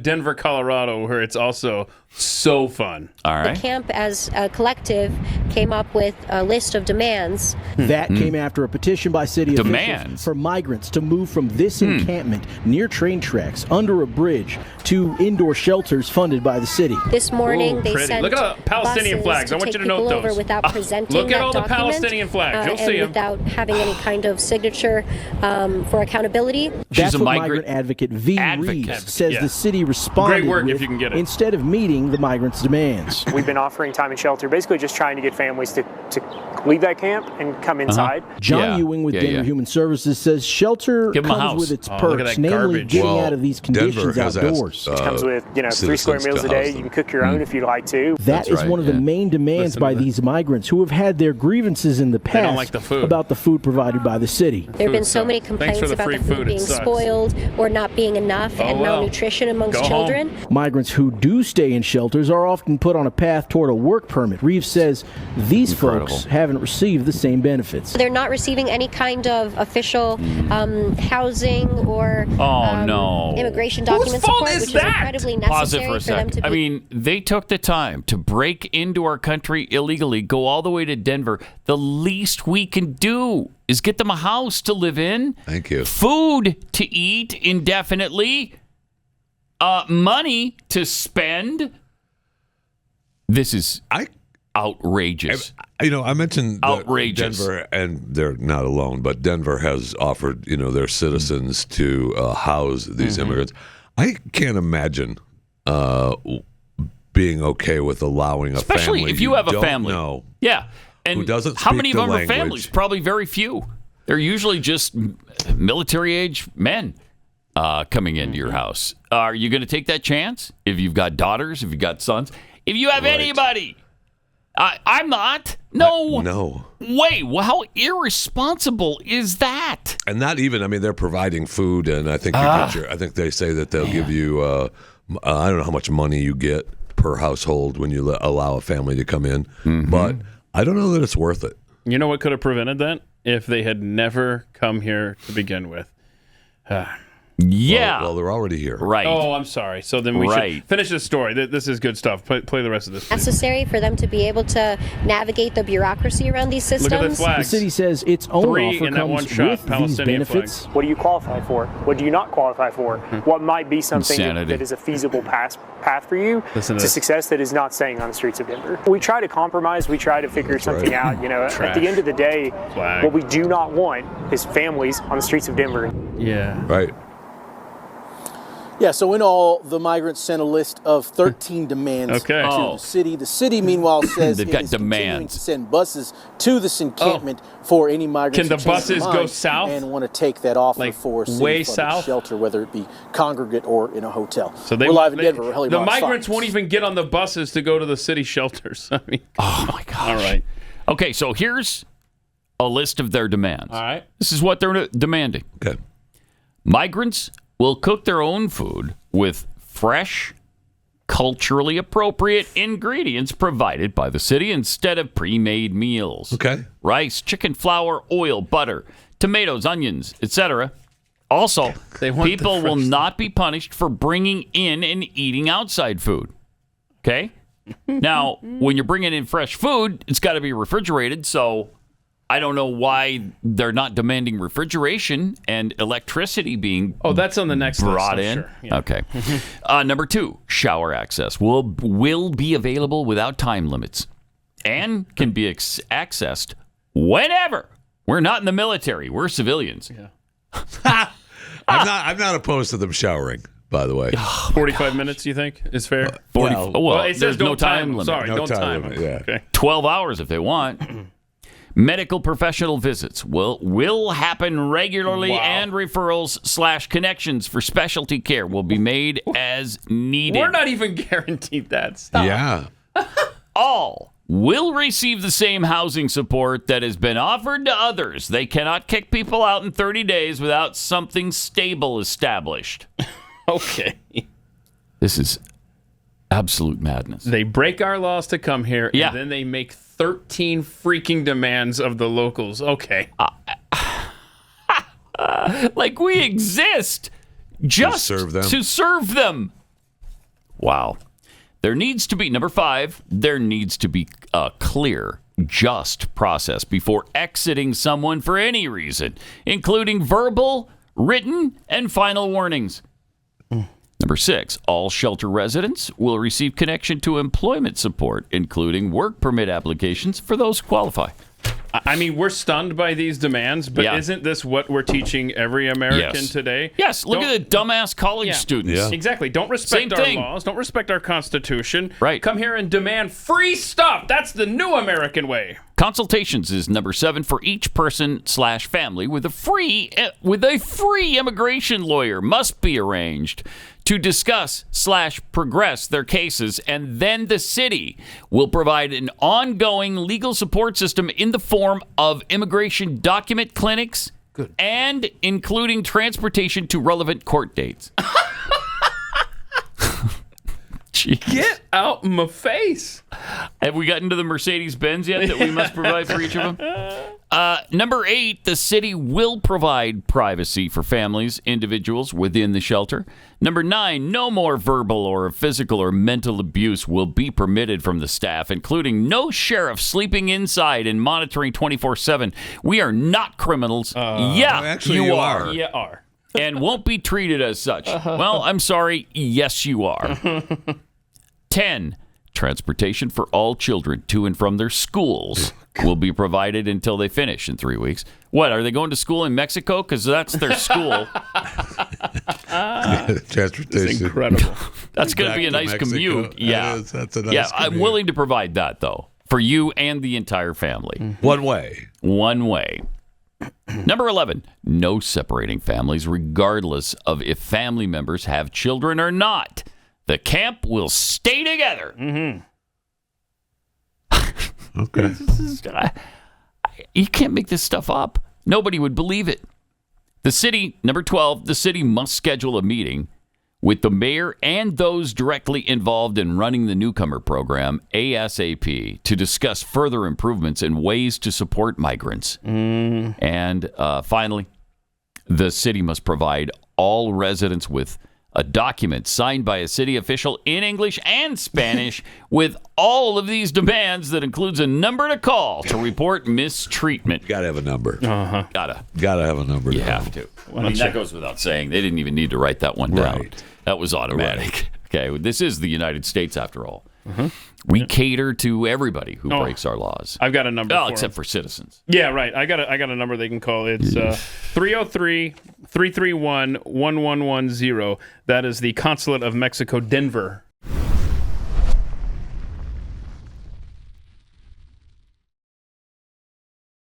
Denver, Colorado, where it's also so fun. All right. The camp, as a collective, came up with a list of demands. That came after a petition by city officials for migrants to move from this encampment near train tracks, under a bridge, to indoor shelters funded by the city. This morning, they pretty. sent Look at the Palestinian flags. I want you to note those. Without presenting Look at all the document, Palestinian flags. You'll and see them. without having any kind of signature for accountability. That's what migrant advocate V. Reeves says the city responded Great work with if you can get it. instead of meeting the migrants' demands. We've been offering time and shelter, basically just trying to get families to leave that camp and come inside. John Ewing with Denver Human Services says shelter comes with its perks, namely getting out of these conditions outdoors. It comes with 3 square meals a day. You can cook your own if you'd like to. That is one of the main demands by these migrants who have had their grievances in the past about the food provided by the city. There have been so many complaints about the food being spoiled or not being enough and malnutrition amongst children. Migrants who do stay in shelters are often put on a path toward a work permit. Reeves says these folks haven't received the same benefits. They're not receiving any kind of official housing or immigration document support, which is incredibly necessary for them to be. I mean, they took the time to break into our country illegally, go all the way to Denver. The least we can do is get them a house to live in. Thank you. Food to eat indefinitely. Money to spend. This is outrageous. I mentioned outrageous. Denver, and they're not alone, but Denver has offered, their citizens to house these immigrants. I can't imagine being okay with allowing a family. Especially if you have a family. Know yeah. And who doesn't how speak many of the them language. are families? Probably very few. They're usually just military-age men coming into your house. Are you going to take that chance? If you've got daughters, if you've got sons, if you have anybody. I'm not. No. No. Wait, well, how irresponsible is that? And not even, they're providing food, and I think I think they say that they'll give you, I don't know how much money you get per household when you allow a family to come in, but I don't know that it's worth it. You know what could have prevented that? If they had never come here to begin with. Yeah. Well, they're already here. Right. Oh, I'm sorry. So then we should finish this story. This is good stuff. Play the rest of this, please. Necessary for them to be able to navigate the bureaucracy around these systems. Look at the flags. The city says its own 3 offer in that comes one shot, with these Palestinian benefits. What do you qualify for? What do you not qualify for? What might be something that is a feasible path for you to success that is not staying on the streets of Denver? We try to compromise. We try to figure something out. At the end of the day, what we do not want is families on the streets of Denver. Yeah. Right. Yeah, so in all, the migrants sent a list of 13 demands to the city. The city, meanwhile, says they've got demands to send buses to this encampment for any migrants. Can the buses go south and want to take that offer for a way south shelter, whether it be congregate or in a hotel? So we're live in Denver. The migrants won't even get on the buses to go to the city shelters. Oh my gosh! All right. Okay, so here's a list of their demands. All right. This is what they're demanding. Okay. Migrants will cook their own food with fresh, culturally appropriate ingredients provided by the city instead of pre-made meals. Okay. Rice, chicken, flour, oil, butter, tomatoes, onions, etc. Also, people will not be punished for bringing in and eating outside food. Okay? Now, when you're bringing in fresh food, it's got to be refrigerated, so I don't know why they're not demanding refrigeration and electricity being that's on the next brought list, in. Sure. Yeah. Okay. Number 2, shower access will be available without time limits and can be accessed whenever. We're not in the military. We're civilians. Yeah. I'm not opposed to them showering, by the way. 45 minutes, you think, is fair? Well, it says there's no time time limit. Sorry, No don't time time limit, yeah. Okay. 12 hours if they want. Medical professional visits will happen regularly, and referrals / connections for specialty care will be made as needed. We're not even guaranteed that. Stop. Yeah. All will receive the same housing support that has been offered to others. They cannot kick people out in 30 days without something stable established. Okay. This is absolute madness. They break our laws to come here, and then they make 13 freaking demands of the locals. Okay. Like we exist just serve them. to serve them. Wow. There needs to be, number 5, there needs to be a clear, just process before exiting someone for any reason, including verbal, written, and final warnings. Number 6, all shelter residents will receive connection to employment support, including work permit applications for those who qualify. I mean, we're stunned by these demands, but isn't this what we're teaching every American today? Yes, look at the dumbass college students. Yeah. Exactly. Don't respect our laws. Don't respect our Constitution. Right. Come here and demand free stuff. That's the new American way. Consultations is number 7 for each person/family with a free immigration lawyer must be arranged to discuss/progress their cases, and then the city will provide an ongoing legal support system in the form of immigration document clinics and including transportation to relevant court dates. Get out my face. Have we gotten to the Mercedes-Benz yet that we must provide for each of them? Number 8, the city will provide privacy for families, individuals within the shelter. Number 9, no more verbal or physical or mental abuse will be permitted from the staff, including no sheriff sleeping inside and monitoring 24/7. We are not criminals. Actually, you are. Yeah, are. And won't be treated as such. Well, I'm sorry. Yes, you are. 10, transportation for all children to and from their schools will be provided until they finish in 3 weeks. What, are they going to school in Mexico? Because that's their school. Transportation. It's incredible. That's going to be a nice Mexico. commute. Yeah. That's a nice commute. I'm willing to provide that, though, for you and the entire family. One way. One way. Number 11, no separating families regardless of if family members have children or not. The camp will stay together. Okay. You can't make this stuff up. Nobody would believe it. The city, number 12, the city must schedule a meeting with the mayor and those directly involved in running the newcomer program ASAP to discuss further improvements and ways to support migrants. And finally, the city must provide all residents with a document signed by a city official in English and Spanish with all of these demands that includes a number to call to report mistreatment. Gotta have a number. Gotta have a number. You have to. I mean, that goes without saying. They didn't even need to write that one down. Right. That was automatic. Okay, this is the United States after all. We cater to everybody who breaks our laws. I've got a number for except them. for citizens. Yeah, right. I got a number they can call. It's 303-331-1110. That is the Consulate of Mexico, Denver.